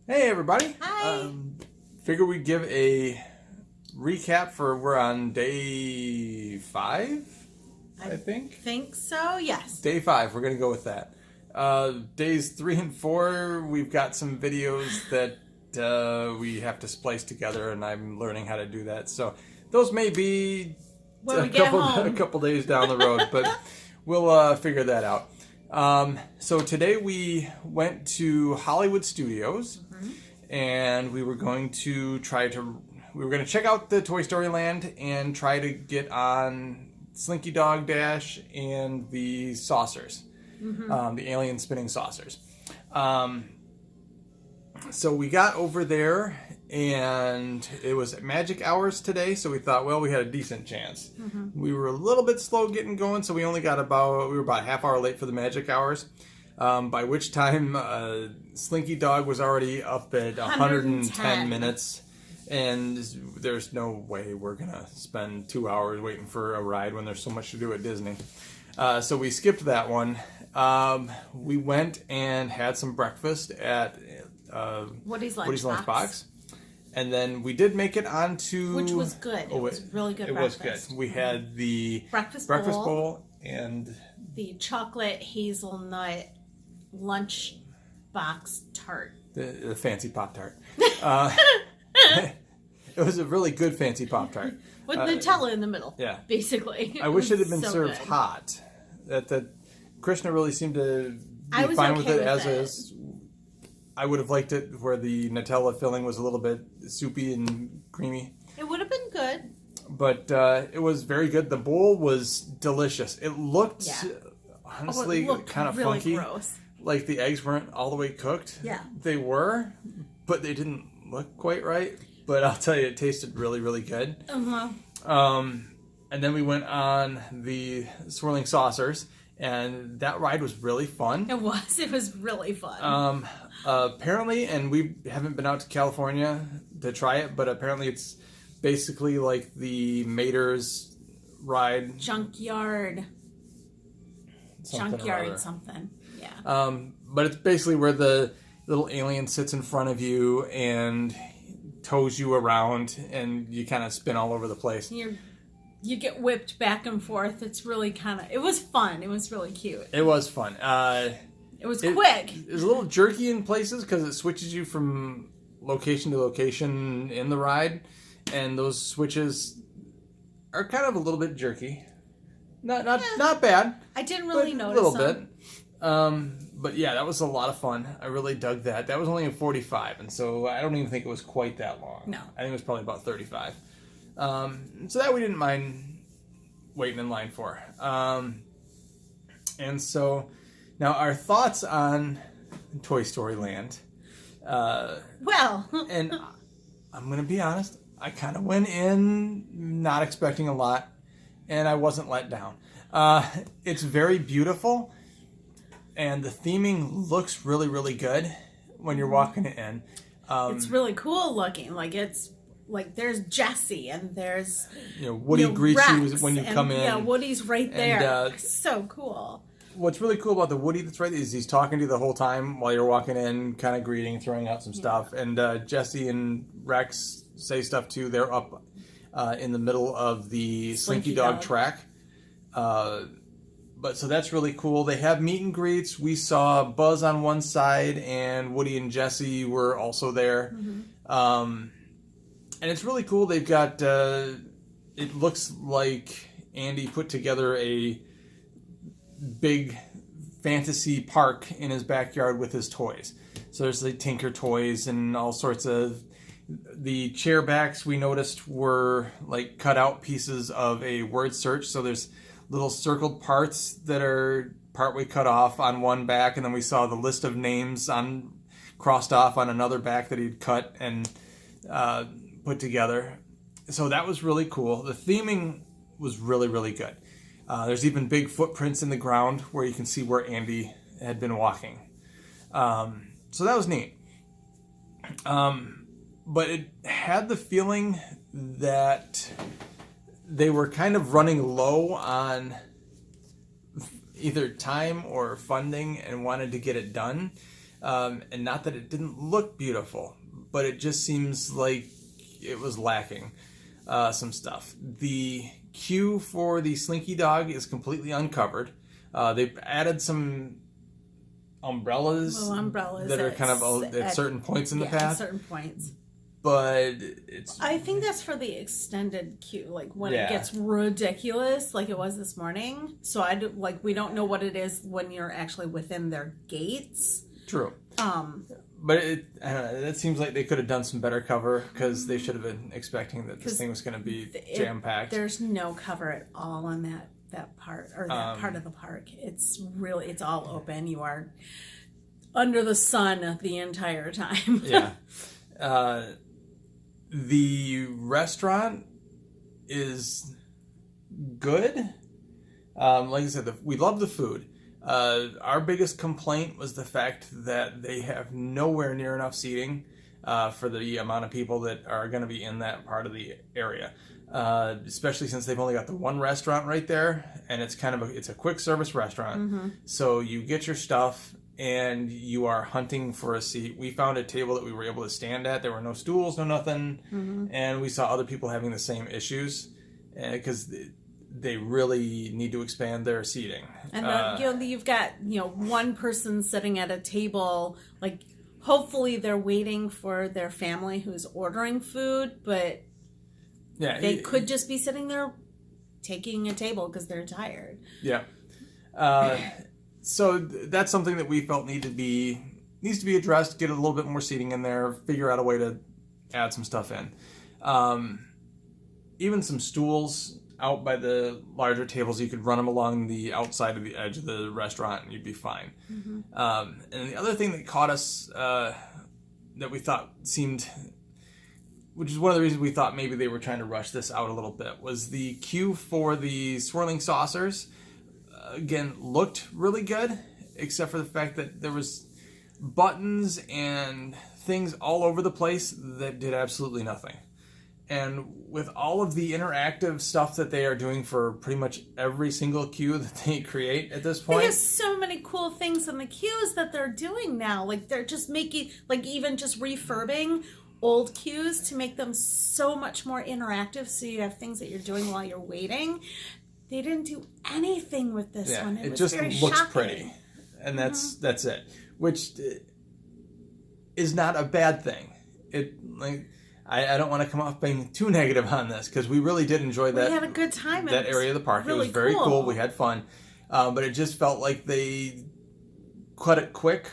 Hey everybody! Hi. Figure we'd give a recap for we're on day 5, I think. Think so, yes. Day 5. We're gonna go with that. Days 3 and 4, we've got some videos that we have to splice together, and I'm learning how to do that. So those may be When we get home. a couple days down the road, but we'll figure that out. So today we went to Hollywood Studios, and we were going to check out the Toy Story Land and try to get on Slinky Dog Dash and the saucers, the alien spinning saucers. So we got over there, and it was magic hours today, so we thought, well, we had a decent chance. We were a little bit slow getting going, so we were about a half hour late for the magic hours, by which time Slinky Dog was already up at 110 minutes, and there's no way we're going to spend 2 hours waiting for a ride when there's so much to do at Disney. So we skipped that one. We went and had some breakfast at Woody's Lunchbox. And then we did make it onto... Which was good. It was really good breakfast. It was good. We had the breakfast bowl and... the chocolate hazelnut lunch box tart. The fancy Pop-Tart. It was a really good fancy Pop-Tart. With Nutella in the middle. Yeah. Basically. I wish it had been so served good. hot. Krishna really seemed to be fine with it as is. I would have liked it where the Nutella filling was a little bit soupy and creamy. It would have been good. But it was very good. The bowl was delicious. It looked, honestly, kind of really funky. Gross. Like the eggs weren't all the way cooked. Yeah. They were, but they didn't look quite right. But I'll tell you, it tasted really, really good. And then we went on the swirling saucers, and that ride was really fun. It was really fun. Apparently, and we haven't been out to California to try it, but apparently it's basically like the Mater's ride. Junkyard something. Yeah. But it's basically where the little alien sits in front of you and tows you around, and you kind of spin all over the place. You get whipped back and forth. It's really it was fun. It was really cute. It was fun. It was quick. It was a little jerky in places because it switches you from location to location in the ride, and those switches are kind of a little bit jerky. Not bad. I didn't really notice a little them. bit. But yeah, that was a lot of fun. I really dug that. That was only a 45, and so I don't even think it was quite that long. No, I think it was probably about 35. So that we didn't mind waiting in line for. And so now our thoughts on Toy Story Land. Well, and I'm going to be honest, I kind of went in not expecting a lot, and I wasn't let down. It's very beautiful, and the theming looks really, really good when you're walking it in. it's really cool looking. Like there's Jessie and there's Woody greets Rex, you when you come in. Yeah, Woody's right there. And, so cool. What's really cool about the Woody that's right is he's talking to you the whole time while you're walking in, kind of greeting, throwing out some stuff. And Jessie and Rex say stuff too. They're up in the middle of the Slinky Dog track. But so that's really cool. They have meet and greets. We saw Buzz on one side, and Woody and Jessie were also there. And it's really cool. They've got, it looks like Andy put together a big fantasy park in his backyard with his toys. So there's the Tinker toys and all sorts of... The chair backs we noticed were like cut out pieces of a word search. So there's little circled parts that are partway cut off on one back, and then we saw the list of names crossed off on another back that he'd cut and put together. So that was really cool. The theming was really, really good. There's even big footprints in the ground where you can see where Andy had been walking. So that was neat. But it had the feeling that they were kind of running low on either time or funding and wanted to get it done. And not that it didn't look beautiful, but it just seems like it was lacking some stuff. The queue for the Slinky Dog is completely uncovered. They've added some umbrellas that are kind of at certain points in the path. At certain points. But I think that's for the extended queue, like when it gets ridiculous, like it was this morning. So we don't know what it is when you're actually within their gates. True. But I don't know, it seems like they could have done some better cover, because they should have been expecting that this thing was going to be jam-packed. There's no cover at all on that part, or that part of the park. It's all open. You are under the sun the entire time. Yeah. The restaurant is good. Like I said, we love the food. Our biggest complaint was the fact that they have nowhere near enough seating for the amount of people that are going to be in that part of the area. Especially since they've only got the one restaurant right there, and it's it's a quick service restaurant. Mm-hmm. So you get your stuff and you are hunting for a seat. We found a table that we were able to stand at. There were no stools, no nothing. Mm-hmm. And we saw other people having the same issues, because they really need to expand their seating. And you've got one person sitting at a table, like hopefully they're waiting for their family who's ordering food, but they could just be sitting there taking a table because they're tired. Yeah. So that's something that we felt needs to be addressed. Get a little bit more seating in there. Figure out a way to add some stuff in. Even some stools out by the larger tables. You could run them along the outside of the edge of the restaurant, and you'd be fine. Mm-hmm. And the other thing that caught us that we thought seemed, which is one of the reasons we thought maybe they were trying to rush this out a little bit, was the queue for the swirling saucers. Again, looked really good, except for the fact that there was buttons and things all over the place that did absolutely nothing. And with all of the interactive stuff that they are doing for pretty much every single queue that they create at this point. There's so many cool things in the queues that they're doing now. Like they're just making, like even just refurbing old queues to make them so much more interactive, so you have things that you're doing while you're waiting. They didn't do anything with this one. It was just very looks shocking. Pretty. And that's it. Which is not a bad thing. I don't want to come off being too negative on this, because we really did enjoy that. We had a good time. That area of the park. Really, it was very cool. We had fun. But it just felt like they cut it quick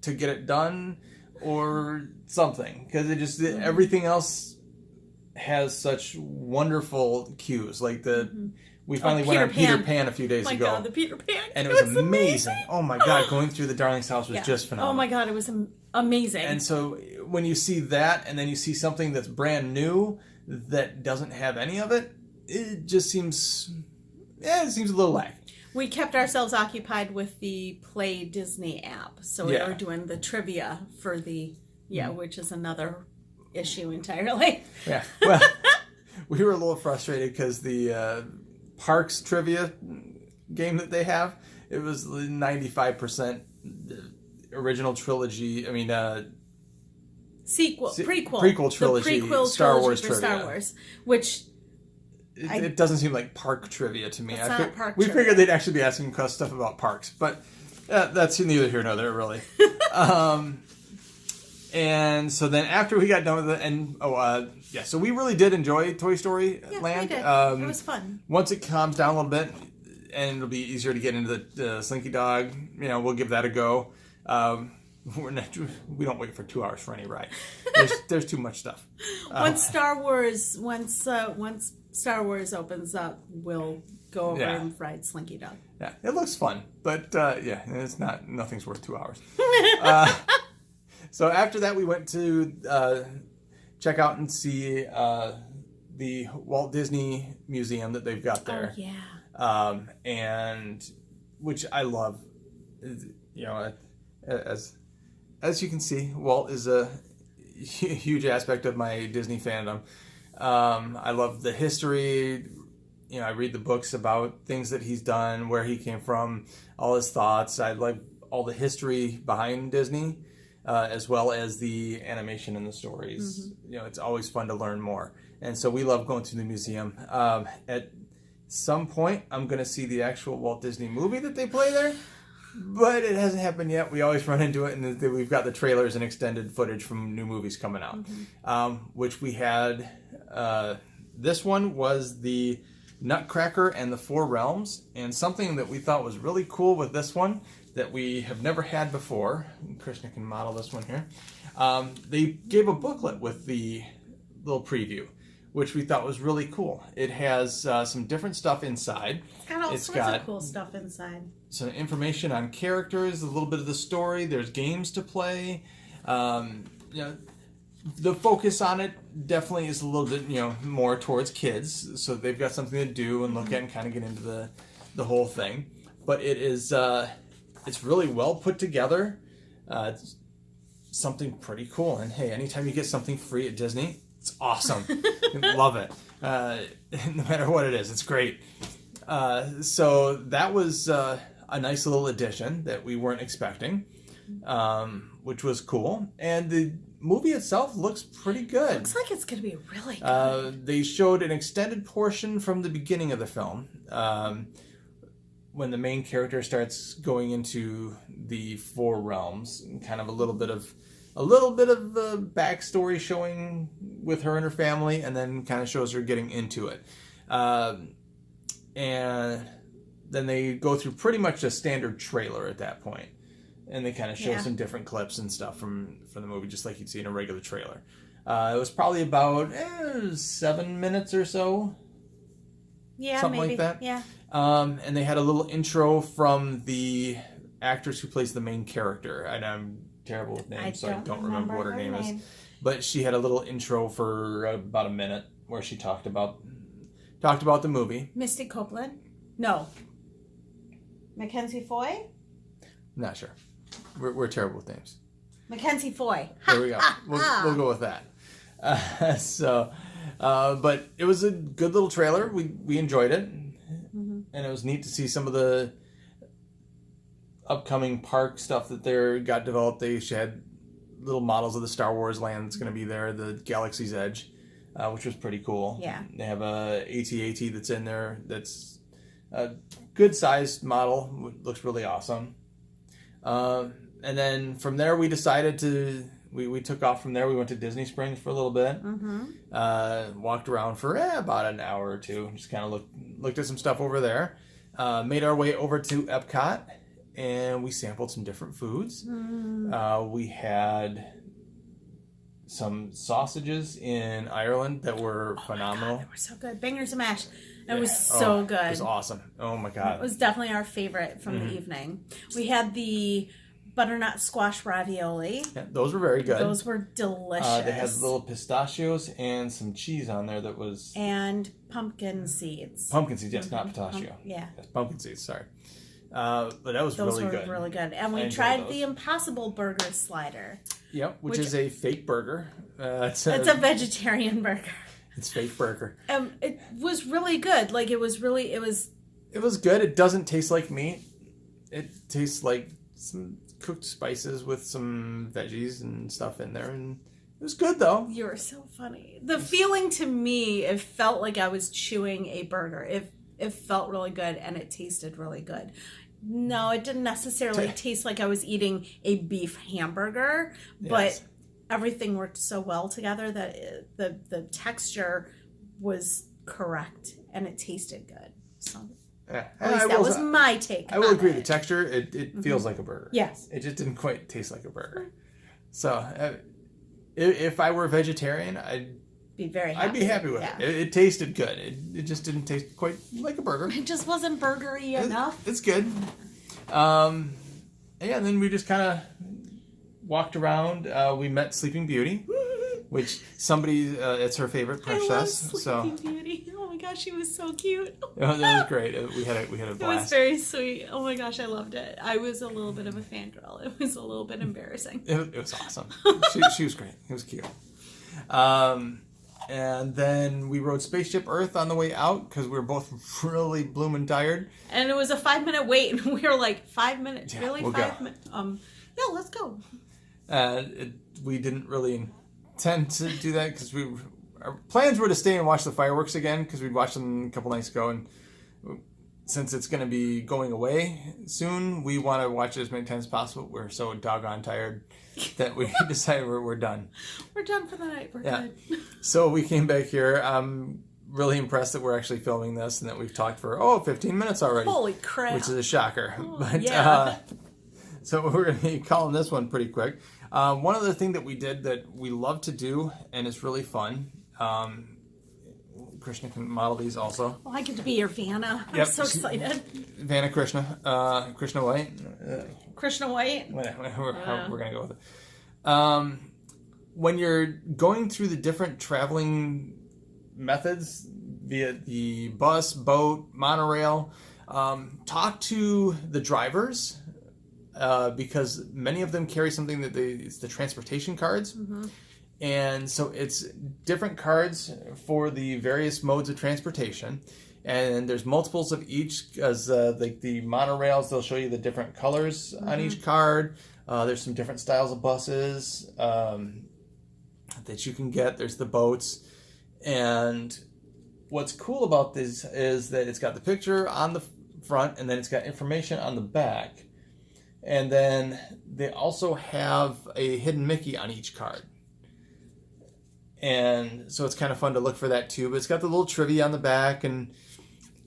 to get it done or something. Because everything else has such wonderful cues. Like we finally went on Peter Pan a few days ago. Oh my God, the Peter Pan. And it was amazing. Oh my God, going through the Darling's house was just phenomenal. Oh my God, it was amazing. And so when you see that, and then you see something that's brand new that doesn't have any of it, it just seems, it seems a little lacking. We kept ourselves occupied with the Play Disney app. So we were doing the trivia for the, which is another issue entirely. Yeah. Well, we were a little frustrated because the Parks trivia game that they have, it was 95% original trilogy. I mean, prequel trilogy, Star Wars trivia. Star Wars, which it doesn't seem like park trivia to me. We figured they'd actually be asking us stuff about parks, but that's neither here nor there, really. And so then after we got done with it, so we really did enjoy Toy Story Land. We did. It was fun. Once it calms down a little bit, and it'll be easier to get into the Slinky Dog, we'll give that a go. We don't wait for 2 hours for any ride. There's too much stuff. Once Star Wars opens up, we'll go over and ride Slinky Dog. Yeah, it looks fun, but it's nothing's worth 2 hours. So after that, we went to check out and see the Walt Disney Museum that they've got there. Oh yeah. And which I love. As you can see, Walt is a huge aspect of my Disney fandom. I love the history. I read the books about things that he's done, where he came from, all his thoughts. I like all the history behind Disney, as well as the animation and the stories. You know, it's always fun to learn more. And so we love going to the museum. At some point, I'm going to see the actual Walt Disney movie that they play there, but it hasn't happened yet. We always run into it, and we've got the trailers and extended footage from new movies coming out, which we had. This one was the Nutcracker and the Four Realms, and something that we thought was really cool with this one that we have never had before. Krishna can model this one here. They gave a booklet with the little preview, which we thought was really cool. It has some different stuff inside. It's got all sorts of cool stuff inside. Some information on characters, a little bit of the story. There's games to play. You know, the focus on it definitely is a little bit, you know, more towards kids, so they've got something to do and look at and kind of get into the whole thing. But it is it's really well put together. It's something pretty cool. And hey, anytime you get something free at Disney, it's awesome. Love it. No matter what it is, it's great. So that was a nice little addition that we weren't expecting, which was cool. And the movie itself looks pretty good. Looks like it's going to be really good. They showed an extended portion from the beginning of the film, when the main character starts going into the Four Realms, and kind of a little bit of backstory showing with her and her family, and then kind of shows her getting into it. And then they go through pretty much a standard trailer at that point. And they kind of show some different clips and stuff from the movie, just like you'd see in a regular trailer. It was probably about 7 minutes or so. Yeah, something maybe. like that. Yeah. And they had a little intro from the actress who plays the main character. And I'm terrible with names, so I don't remember what her name is. But she had a little intro for about a minute where she talked about the movie. Misty Copeland? No. Mackenzie Foy? Not sure. We're terrible with names. Mackenzie Foy. There we go. We'll go with that. But it was a good little trailer. We enjoyed it. And it was neat to see some of the upcoming park stuff that got developed. They had little models of the Star Wars land that's going to be there, the Galaxy's Edge, which was pretty cool. Yeah. They have a AT-AT that's in there that's a good-sized model. Looks really awesome. And then from there, we decided we took off from there. We went to Disney Springs for a little bit. Walked around for about an hour or two. Just kind of looked at some stuff over there. Made our way over to Epcot, and we sampled some different foods. We had some sausages in Ireland that were phenomenal. God, they were so good. Bangers and mash. It was so good. It was awesome. Oh my God. It was definitely our favorite from the evening. We had the butternut squash ravioli. Yeah, those were very good. Those were delicious. They had little pistachios and some cheese on there that was... And pumpkin seeds. Pumpkin seeds, yes, not pistachio. Yeah. Yes, pumpkin seeds, sorry. But that was really good. Those were really good. And we tried the Impossible Burger Slider. Yep, which is a fake burger. It's a vegetarian burger. It's fake burger. It was really good. Like, it was good. It doesn't taste like meat. It tastes like some cooked spices with some veggies and stuff in there, and it was good though. You're so funny. The feeling to me, it felt like I was chewing a burger. It felt really good, and it tasted really good. No, it didn't necessarily taste like I was eating a beef hamburger, but everything worked so well together that the texture was correct, and it tasted good. So at least that was my take. I will agree. The texture, it feels like a burger. Yes. It just didn't quite taste like a burger. So if I were a vegetarian, I'd be happy with it. It tasted good. It just didn't taste quite like a burger. It just wasn't burgery enough. It's good. And then we just kind of walked around. We met Sleeping Beauty, which it's her favorite princess. I love Sleeping Beauty. Oh my gosh, she was so cute. That was great. We had a blast. It was very sweet. Oh my gosh, I loved it. I was a little bit of a fangirl. It was a little bit embarrassing. It was awesome. She was great. It was cute. And then we rode Spaceship Earth on the way out because we were both really blooming tired. And it was a 5-minute wait, and we were like, 5 minutes? Yeah, really? we'll 5 minutes? Yeah, let's go. We didn't really intend to do that because our plans were to stay and watch the fireworks again because we'd watched them a couple nights ago, and since it's going to be going away soon, we want to watch it as many times as possible. We're so doggone tired that we decided we're done. We're done for the night. We're good. So we came back here. I'm really impressed that we're actually filming this and that we've talked for 15 minutes already. Holy crap. Which is a shocker. But yeah. So we're going to be calling this one pretty quick. One other thing that we did that we love to do and it's really fun. Krishna can model these also. Oh, I get to be your Vanna. I'm Yep. so excited. Vanna Krishna. Krishna White. Krishna White? We're going to go with it. When you're going through the different traveling methods, be it the bus, boat, monorail, talk to the drivers because many of them carry something that it's the transportation cards. Mm-hmm. And so it's different cards for the various modes of transportation. And there's multiples of each because like the monorails, they'll show you the different colors on each card. There's some different styles of buses that you can get. There's the boats. And what's cool about this is that it's got the picture on the front and then it's got information on the back. And then they also have a hidden Mickey on each card. And so it's kind of fun to look for that too. But it's got the little trivia on the back, and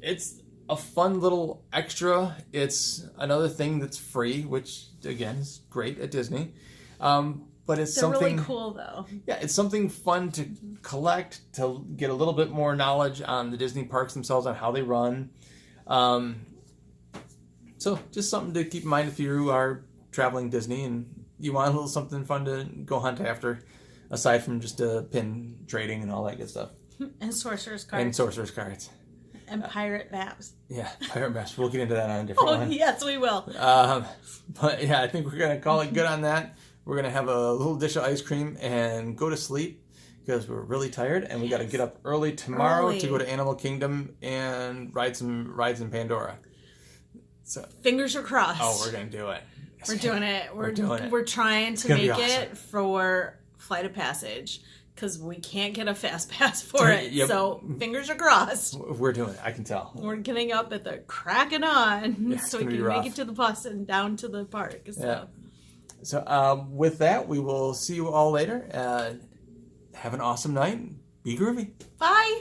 it's a fun little extra. It's another thing that's free, which again is great at Disney. But it's They're something really cool though. Yeah, it's something fun to collect to get a little bit more knowledge on the Disney parks themselves, on how they run. So just something to keep in mind if you are traveling Disney and you want a little something fun to go hunt after. Aside from just pin trading and all that good stuff. And sorcerer's cards. And sorcerer's cards. And pirate maps. Yeah, pirate maps. We'll get into that on a different one. Yes, we will. But yeah, I think we're going to call it good on that. We're going to have a little dish of ice cream and go to sleep because we're really tired. And we got to get up early tomorrow to go to Animal Kingdom and ride some rides in Pandora. So fingers are crossed. Oh, we're going to do it. We're doing it. We're doing it. We're trying to make it awesome. For Flight of Passage because we can't get a fast pass for it. Yep. So fingers are crossed. We're doing it. I can tell. We're getting up at the crack of dawn so we can make it to the bus and down to the park. So, yeah. So with that, we will see you all later. Have an awesome night. Be groovy. Bye.